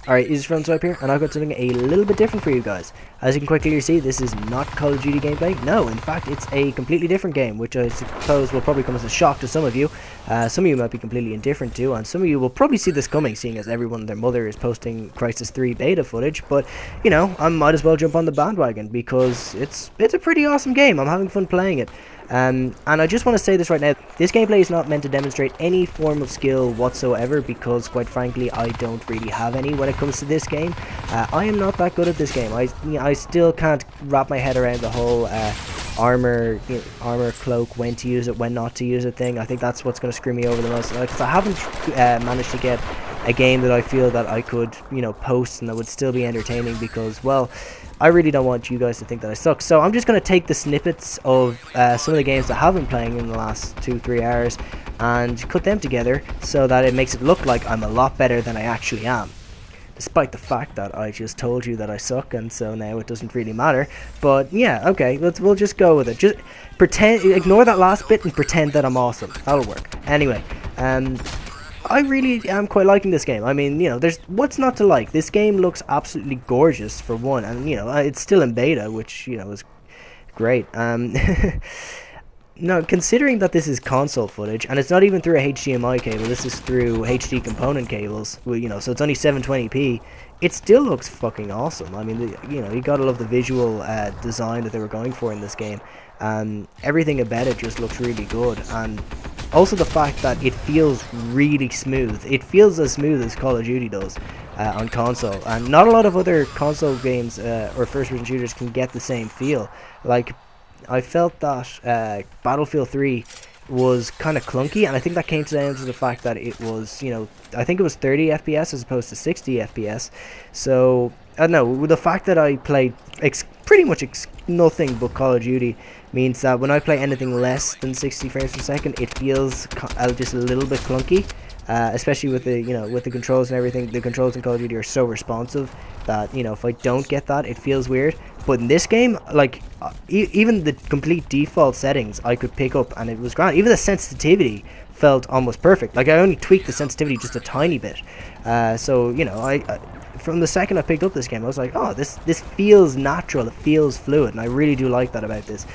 Alright, it's FrOzenSwipe here, and I've got something a little bit different for you guys. As you can quite clearly see, this is not Call of Duty gameplay. No, in fact, it's a completely different game, which I suppose will probably come as a shock to some of you. Some of you might be completely indifferent to, and some of you will probably see this coming, seeing as everyone and their mother is posting Crysis 3 beta footage. But, you know, I might as well jump on the bandwagon, because it's a pretty awesome game. I'm having fun playing it. And I just want to say this right now, this gameplay is not meant to demonstrate any form of skill whatsoever, because quite frankly I don't really have any when it comes to this game. I am not that good at this game. I still can't wrap my head around the whole armor cloak, when to use it, when not to use it thing. I think that's what's going to screw me over the most, because I haven't managed to get a game that I feel that I could, you know, post and that would still be entertaining, because, well, I really don't want you guys to think that I suck. So I'm just going to take the snippets of some of the games that I've been playing in the last 2-3 hours and cut them together so that it makes it look like I'm a lot better than I actually am. Despite the fact that I just told you that I suck, and so now it doesn't really matter. But yeah, okay, we'll just go with it. Just pretend, ignore that last bit and pretend that I'm awesome. That'll work. Anyway, I really am quite liking this game. I mean, you know, there's what's not to like. This game looks absolutely gorgeous for one, and you know, it's still in beta, which, you know, is great. No, considering that this is console footage, and it's not even through a HDMI cable, this is through HD component cables, well, you know, so it's only 720p, it still looks fucking awesome. I mean, you know, you gotta love the visual design that they were going for in this game. Everything about it just looks really good, and also the fact that it feels really smooth. It feels as smooth as Call of Duty does on console, and not a lot of other console games or first-person shooters can get the same feel. Like, I felt that Battlefield 3 was kind of clunky, and I think that came down to the fact that it was, you know, I think it was 30 FPS as opposed to 60 FPS. So, I don't know, with the fact that I played pretty much nothing but Call of Duty means that when I play anything less than 60 frames per second, it feels just a little bit clunky. Especially with the, you know, with the controls and everything. The controls in Call of Duty are so responsive that, you know, if I don't get that, it feels weird. But in this game, like, even the complete default settings I could pick up, and it was grand. Even the sensitivity felt almost perfect. Like, I only tweaked the sensitivity just a tiny bit. So, you know, I from the second I picked up this game, I was like, oh, this feels natural. It feels fluid, and I really do like that about this.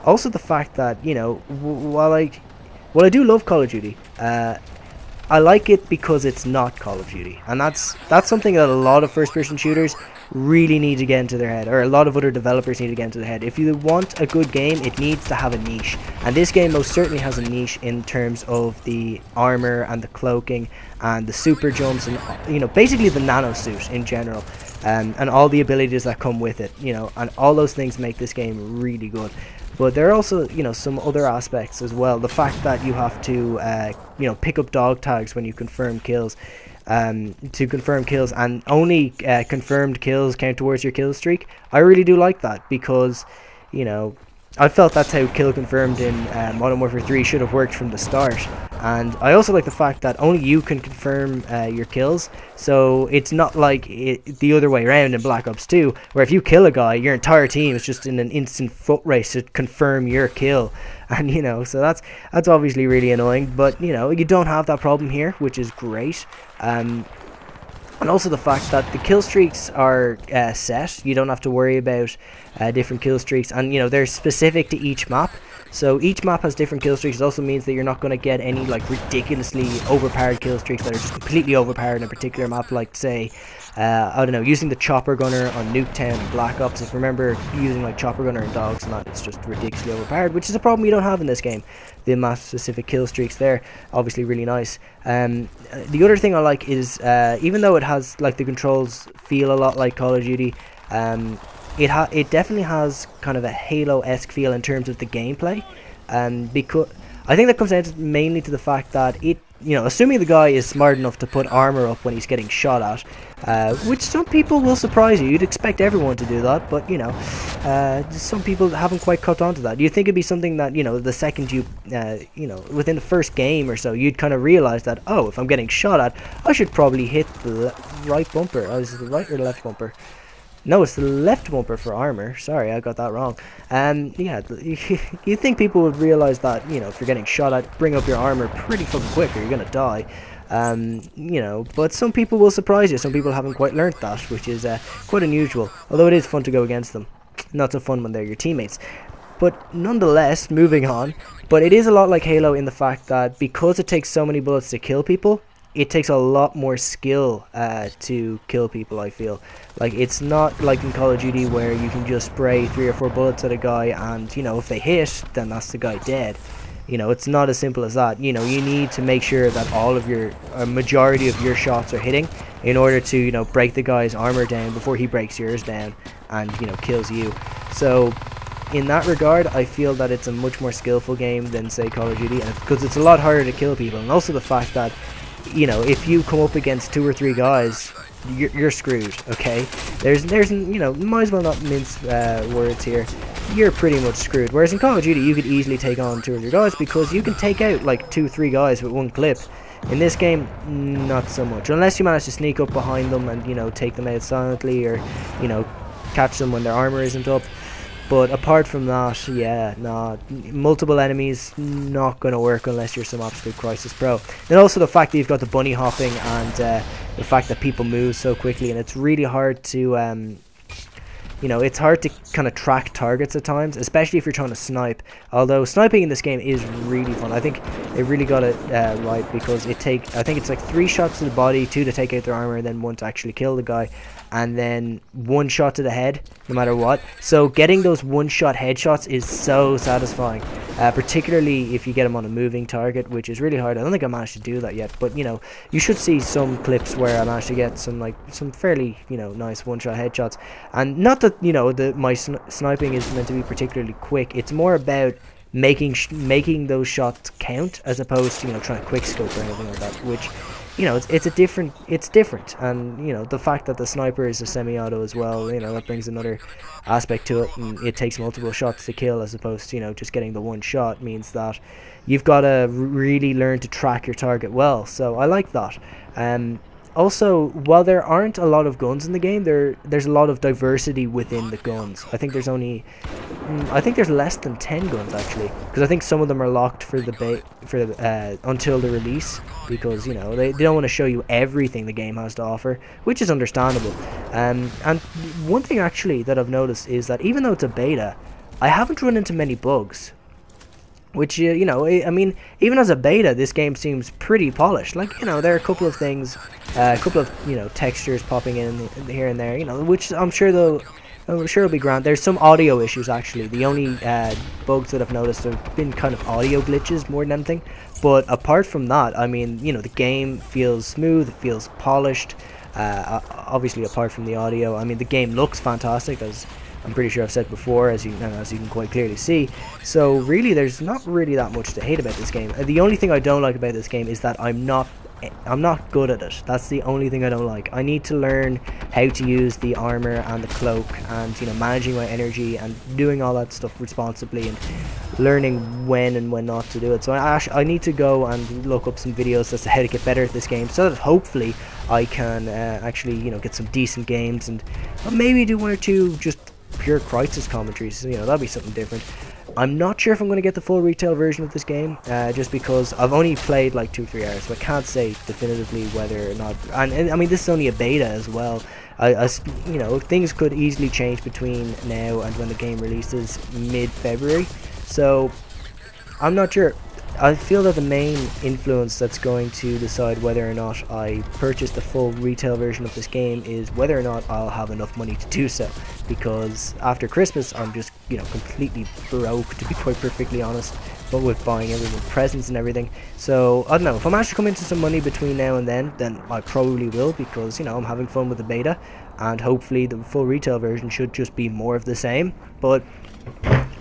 Also the fact that, you know, while I do love Call of Duty, I like it because it's not Call of Duty, and that's something that a lot of first-person shooters really need to get into their head, or a lot of other developers need to get into their head. If you want a good game, it needs to have a niche, and this game most certainly has a niche in terms of the armor and the cloaking and the super jumps, and, you know, basically the nano suit in general, and all the abilities that come with it, you know, and all those things make this game really good. But there are also, you know, some other aspects as well. The fact that you have to, you know, pick up dog tags when you confirm kills, to confirm kills, and only confirmed kills count towards your kill streak. I really do like that, because, you know, I felt that's how kill confirmed in Modern Warfare 3 should have worked from the start. And I also like the fact that only you can confirm your kills, so it's not like the other way around in Black Ops 2, where if you kill a guy, your entire team is just in an instant foot race to confirm your kill. And, you know, so that's obviously really annoying, but, you know, you don't have that problem here, which is great. And also the fact that the kill streaks are set. You don't have to worry about different kill streaks, and, you know, they're specific to each map. So each map has different kill streaks. It also means that you're not going to get any, like, ridiculously overpowered kill streaks that are just completely overpowered in a particular map, like, say, I don't know, using the chopper gunner on Nuketown and Black Ops. If you remember using, like, chopper gunner and dogs and that, it's just ridiculously overpowered, which is a problem you don't have in this game. The map specific kill streaks there, obviously really nice. The other thing I like is, even though it has, like, the controls feel a lot like Call of Duty, it definitely has kind of a Halo-esque feel in terms of the gameplay, because I think that comes down mainly to the fact that it, you know, assuming the guy is smart enough to put armor up when he's getting shot at, which some people will surprise you. You'd expect everyone to do that, but, you know, some people haven't quite caught on to that. You think it'd be something that, you know, the second you, you know, within the first game or so, you'd kind of realize that, oh, if I'm getting shot at, I should probably hit the right bumper. Oh, is it the right or the left bumper? No, it's the left bumper for armor. Sorry, I got that wrong. Yeah, you think people would realize that, you know, if you're getting shot at, bring up your armor pretty fucking quick or you're gonna die. You know, but some people will surprise you. Some people haven't quite learned that, which is quite unusual. Although it is fun to go against them. Not so fun when they're your teammates. But nonetheless, moving on. But it is a lot like Halo in the fact that because it takes so many bullets to kill people, it takes a lot more skill to kill people, I feel. Like, it's not like in Call of Duty where you can just spray 3 or 4 bullets at a guy and, you know, if they hit, then that's the guy dead. You know, it's not as simple as that. You know, you need to make sure that all of your, a majority of your shots are hitting in order to, you know, break the guy's armor down before he breaks yours down and, you know, kills you. So, in that regard, I feel that it's a much more skillful game than, say, Call of Duty, and because it's a lot harder to kill people, and also the fact that, you know, if you come up against 2 or 3 guys, you're screwed, okay? There's you know, might as well not mince words here. You're pretty much screwed. Whereas in Call of Duty, you could easily take on 2 or 3 guys because you can take out like 2 or 3 guys with one clip. In this game, not so much, unless you manage to sneak up behind them and, you know, take them out silently, or, you know, catch them when their armor isn't up. But apart from that, yeah, nah, multiple enemies, not going to work unless you're some absolute Crysis pro. And also the fact that you've got the bunny hopping and the fact that people move so quickly, and it's really hard to, you know, it's hard to kind of track targets at times, especially if you're trying to snipe. Although sniping in this game is really fun. I think they really got it right, because I think it's like 3 shots to the body, 2 to take out their armor, and then 1 to actually kill the guy. And then 1 shot to the head, no matter what. So getting those 1-shot headshots is so satisfying, particularly if you get them on a moving target, which is really hard. I don't think I managed to do that yet, but, you know, you should see some clips where I managed to get some fairly, you know, nice 1-shot headshots. And not that, you know, my sniping is meant to be particularly quick. It's more about making those shots count, as opposed to, you know, trying to quick scope or anything like that, which, you know, it's different, and, you know, the fact that the sniper is a semi-auto as well, you know, that brings another aspect to it, and it takes multiple shots to kill as opposed to, you know, just getting the 1 shot, means that you've got to really learn to track your target well. So I like that. Also, while there aren't a lot of guns in the game, there's a lot of diversity within the guns. I think there's less than 10 guns actually, because I think some of them are locked for until the release, because, you know, they don't want to show you everything the game has to offer, which is understandable. And one thing actually that I've noticed is that even though it's a beta, I haven't run into many bugs. Which, you know, I mean, even as a beta, this game seems pretty polished. Like, you know, there are a couple of things, a couple of, you know, textures popping in here and there, you know, which I'm sure it'll be grand. There's some audio issues, actually. The only bugs that I've noticed have been kind of audio glitches more than anything. But apart from that, I mean, you know, the game feels smooth, it feels polished. Obviously, apart from the audio, I mean, the game looks fantastic, as I'm pretty sure I've said before, as you can quite clearly see. So really, there's not really that much to hate about this game. The only thing I don't like about this game is that I'm not good at it. That's the only thing I don't like. I need to learn how to use the armor and the cloak, and, you know, managing my energy and doing all that stuff responsibly, and learning when and when not to do it. So I need to go and look up some videos as to how to get better at this game, so that hopefully I can actually, you know, get some decent games, and maybe do 1 or 2 just pure Crysis commentaries. You know, that'd be something different. I'm not sure if I'm going to get the full retail version of this game, just because I've only played like 2 or 3 hours, so I can't say definitively whether or not. And I mean, this is only a beta as well. You know, things could easily change between now and when the game releases mid-February, so I'm not sure. I feel that the main influence that's going to decide whether or not I purchase the full retail version of this game is whether or not I'll have enough money to do so, because after Christmas I'm just, you know, completely broke, to be quite perfectly honest, but with buying everyone presents and everything. So I don't know, if I manage to come into some money between now and then I probably will, because, you know, I'm having fun with the beta, and hopefully the full retail version should just be more of the same, but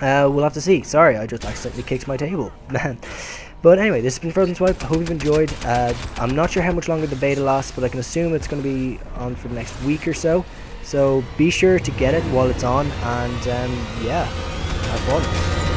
we'll have to see. Sorry, I just accidentally kicked my table. But anyway, this has been FrOzenSwipe. I hope you've enjoyed. I'm not sure how much longer the beta lasts, but I can assume it's going to be on for the next week or so. So be sure to get it while it's on, and yeah, have fun.